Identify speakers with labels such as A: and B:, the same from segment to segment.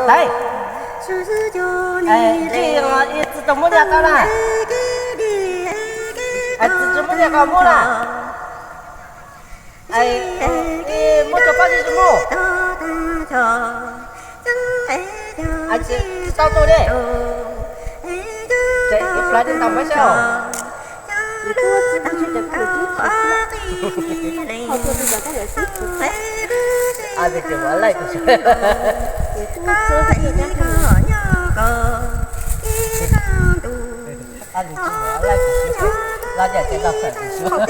A: Đây. Chị tổng mua nhà cao là. Chị mua nhà cao mua là. Mua cho con đi cho mua. Chị tao tôi đi. Chị lại đến tầm mấy sao? Bây giờ mở lại của chị. Là để đọc phải xuống.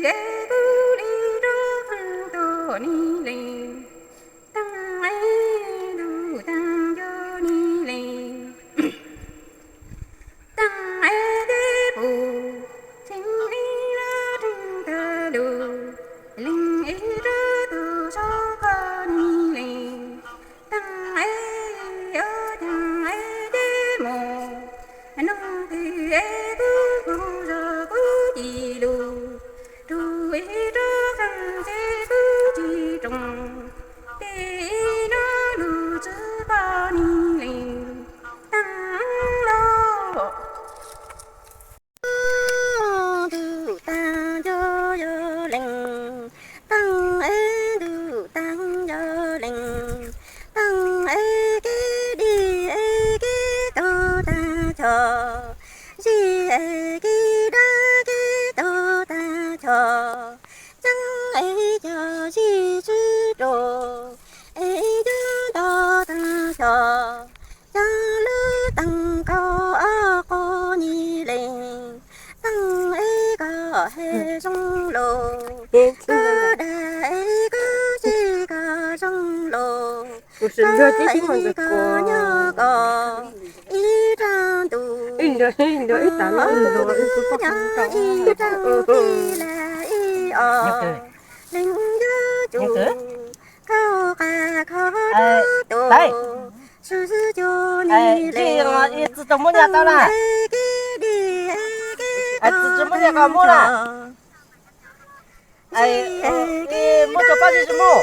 A: Đấy. Chị tự tổng mua nhà tao này. Tự mua nhà còn mua này. Mua cho bao nhiêu mua?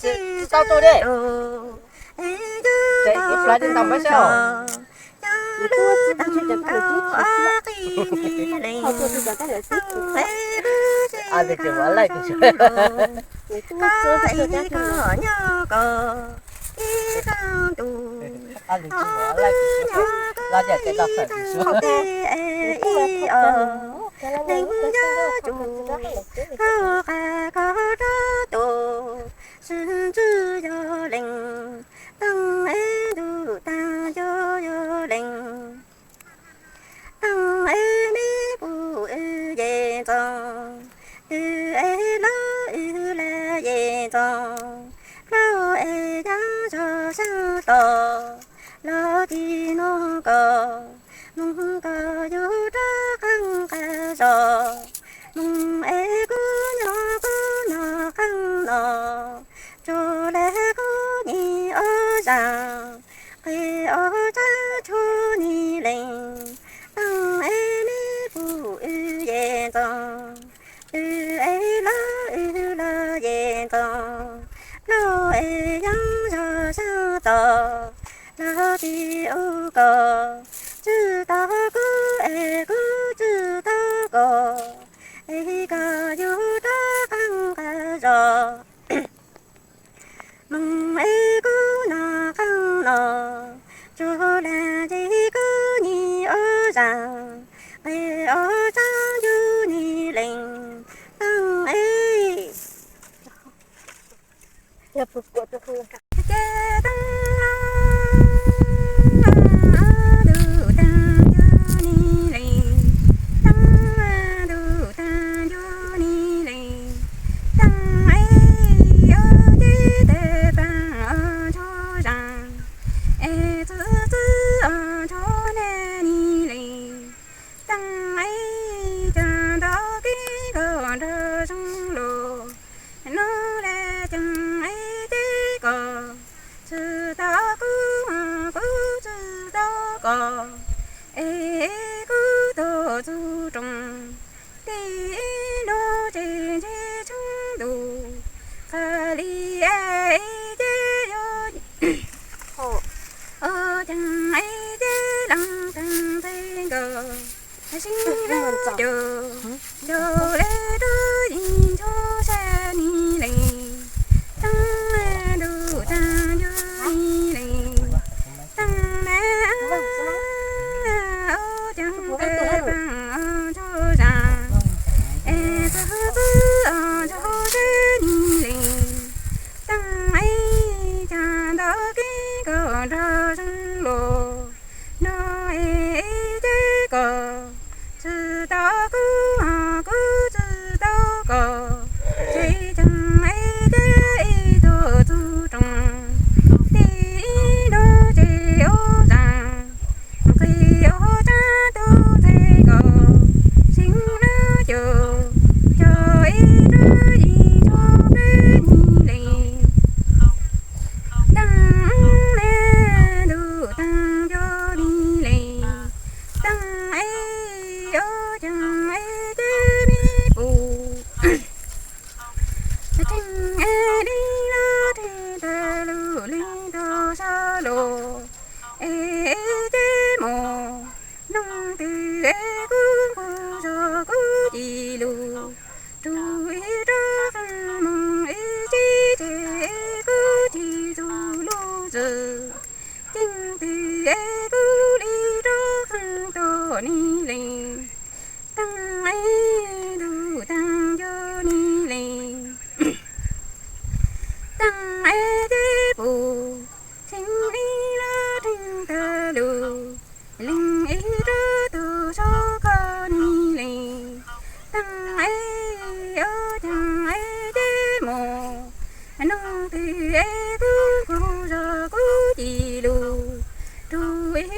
A: Chị tao tôi đi. Chị lại đến tầm mấy sao? Thì kiểu vẫn lại kiểu
B: Nó tăng ai đê mi bù tăng ai đi la đi ta lu li do sa lô ê đê mô nông tư ê cu cu do cu di lu tu y ra phân mong y chi thế cu di du lu dư tinh tư ê cu li ra phân tô ni linh tăng ai du tăng do ni linh tăng ai đê bù thinh đi la thinh ta lu linh ý ra tu so ca ni linh tăng ai ở tăng ai đê mô nông tư ai cu cu ra cu di lu tu ý